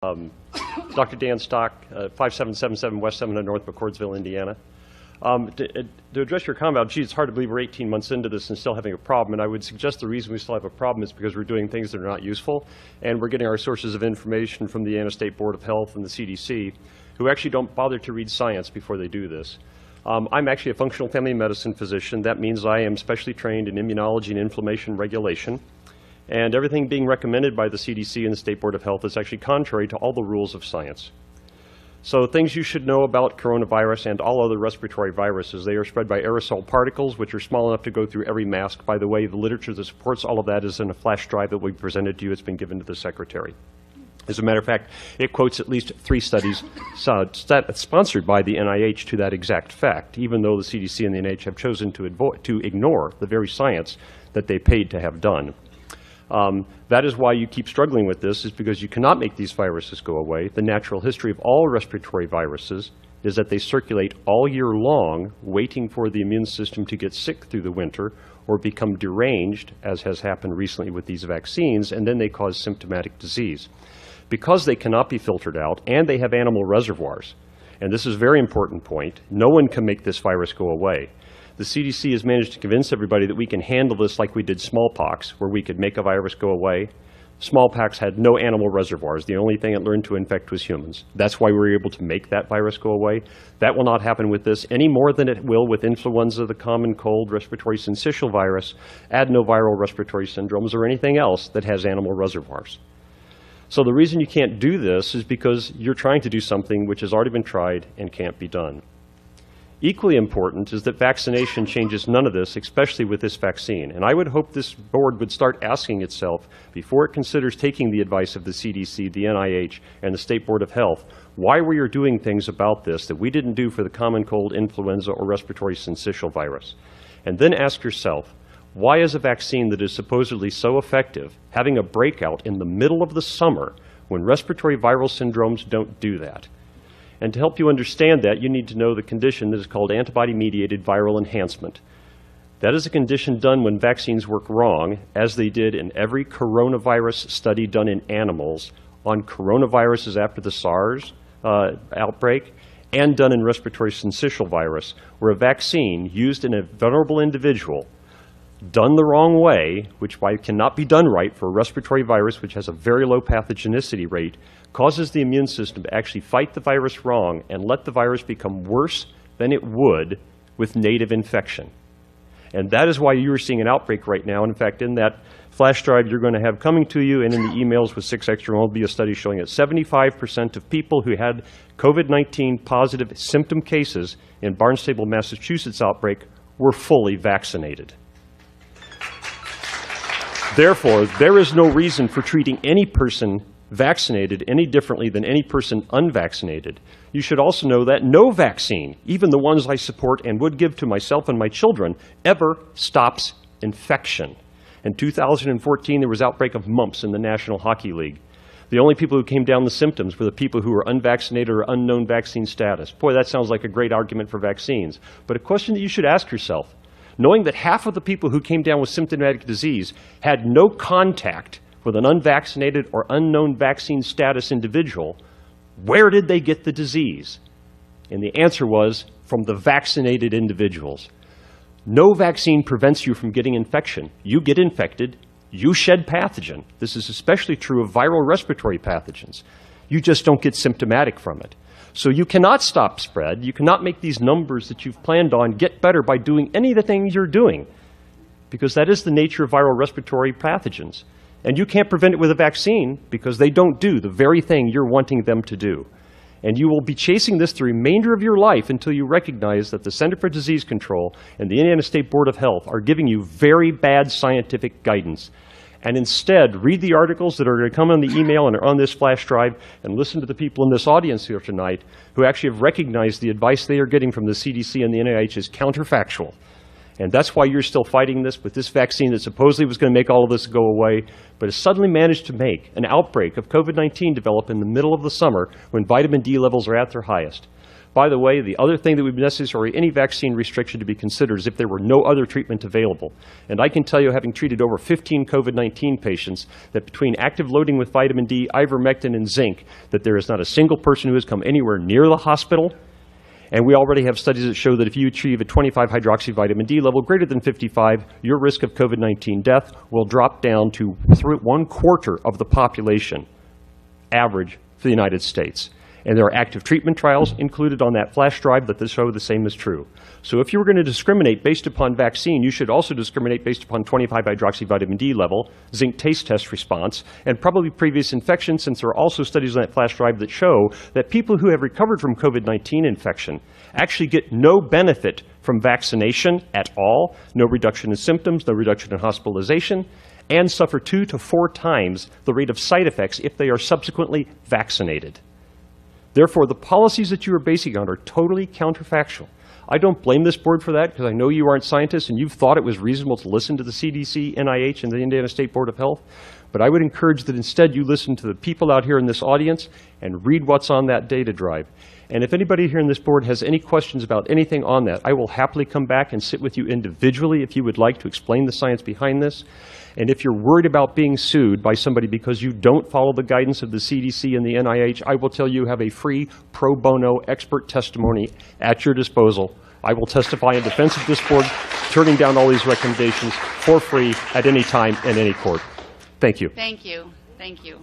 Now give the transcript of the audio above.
Um, Dr. Dan Stock, 5777 West 7 in North McCordsville, Indiana. To address your comment, gee, it's hard to believe we're 18 months into this and still having a problem, and I would suggest the reason we still have a problem is because we're doing things that are not useful, and we're getting our sources of information from the Indiana State Board of Health and the CDC, who actually don't bother to read science before they do this. I'm actually a functional family medicine physician. That means I am specially trained in immunology and inflammation regulation. And everything being recommended by the CDC and the State Board of Health is actually contrary to all the rules of science. So things you should know about coronavirus and all other respiratory viruses: they are spread by aerosol particles, which are small enough to go through every mask. By the way, the literature that supports all of that is in a flash drive that we presented to you. It's been given to the Secretary. As a matter of fact, it quotes at least 3 studies sponsored by the NIH to that exact fact, even though the CDC and the NIH have chosen to ignore the very science that they paid to have done. That is why you keep struggling with this, is because you cannot make these viruses go away. The natural history of all respiratory viruses is that they circulate all year long, waiting for the immune system to get sick through the winter or become deranged, as has happened recently with these vaccines, and then they cause symptomatic disease. Because they cannot be filtered out, and they have animal reservoirs, and this is a very important point, no one can make this virus go away. The CDC has managed to convince everybody that we can handle this like we did smallpox, where we could make a virus go away. Smallpox had no animal reservoirs. The only thing it learned to infect was humans. That's why we were able to make that virus go away. That will not happen with this any more than it will with influenza, the common cold, respiratory syncytial virus, adenoviral respiratory syndromes, or anything else that has animal reservoirs. So the reason you can't do this is because you're trying to do something which has already been tried and can't be done. Equally important is that vaccination changes none of this, especially with this vaccine. And I would hope this board would start asking itself, before it considers taking the advice of the CDC, the NIH, and the State Board of Health, why we are doing things about this that we didn't do for the common cold, influenza, or respiratory syncytial virus. And then ask yourself, why is a vaccine that is supposedly so effective having a breakout in the middle of the summer when respiratory viral syndromes don't do that? And to help you understand that, you need to know the condition that is called antibody-mediated viral enhancement. That is a condition done when vaccines work wrong, as they did in every coronavirus study done in animals on coronaviruses after the SARS outbreak, and done in respiratory syncytial virus, where a vaccine used in a vulnerable individual done the wrong way, which cannot be done right for a respiratory virus which has a very low pathogenicity rate, causes the immune system to actually fight the virus wrong and let the virus become worse than it would with native infection. And that is why you are seeing an outbreak right now. And in fact, in that flash drive you're going to have coming to you, and in the emails with 6 extra, will be a study showing that 75% of people who had COVID-19 positive symptom cases in Barnstable, Massachusetts outbreak were fully vaccinated. Therefore, there is no reason for treating any person vaccinated any differently than any person unvaccinated. You should also know that no vaccine, even the ones I support and would give to myself and my children, ever stops infection. In 2014, there was outbreak of mumps in the National Hockey League. The only people who came down with symptoms were the people who were unvaccinated or unknown vaccine status. Boy, that sounds like a great argument for vaccines. But a question that you should ask yourself, knowing that half of the people who came down with symptomatic disease had no contact with an unvaccinated or unknown vaccine status individual, where did they get the disease? And the answer was from the vaccinated individuals. No vaccine prevents you from getting infection. You get infected, you shed pathogen. This is especially true of viral respiratory pathogens. You just don't get symptomatic from it. So you cannot stop spread. You cannot make these numbers that you've planned on get better by doing any of the things you're doing, because that is the nature of viral respiratory pathogens. And you can't prevent it with a vaccine because they don't do the very thing you're wanting them to do. And you will be chasing this the remainder of your life until you recognize that the Center for Disease Control and the Indiana State Board of Health are giving you very bad scientific guidance. And instead, read the articles that are going to come on the email and are on this flash drive, and listen to the people in this audience here tonight who actually have recognized the advice they are getting from the CDC and the NIH is counterfactual. And that's why you're still fighting this with this vaccine that supposedly was going to make all of this go away, but has suddenly managed to make an outbreak of COVID-19 develop in the middle of the summer when vitamin D levels are at their highest. By the way, the other thing that would be necessary, any vaccine restriction to be considered, is if there were no other treatment available. And I can tell you, having treated over 15 COVID-19 patients, that between active loading with vitamin D, ivermectin, and zinc, that there is not a single person who has come anywhere near the hospital. And we already have studies that show that if you achieve a 25 hydroxyvitamin D level greater than 55, your risk of COVID-19 death will drop down to 1/4 of the population average for the United States. And there are active treatment trials included on that flash drive that show the same is true. So if you were going to discriminate based upon vaccine, you should also discriminate based upon 25 hydroxyvitamin D level, zinc taste test response, and probably previous infection, since there are also studies on that flash drive that show that people who have recovered from COVID-19 infection actually get no benefit from vaccination at all, no reduction in symptoms, no reduction in hospitalization, and suffer 2 to 4 times the rate of side effects if they are subsequently vaccinated. Therefore, the policies that you are basing on are totally counterfactual. I don't blame this board for that, because I know you aren't scientists and you've thought it was reasonable to listen to the CDC, NIH, and the Indiana State Board of Health. But I would encourage that instead you listen to the people out here in this audience and read what's on that data drive. And if anybody here in this board has any questions about anything on that, I will happily come back and sit with you individually if you would like to explain the science behind this. And if you're worried about being sued by somebody because you don't follow the guidance of the CDC and the NIH, I will tell you have a free pro bono expert testimony at your disposal. I will testify in defense of this board, turning down all these recommendations for free at any time in any court. Thank you. Thank you. Thank you.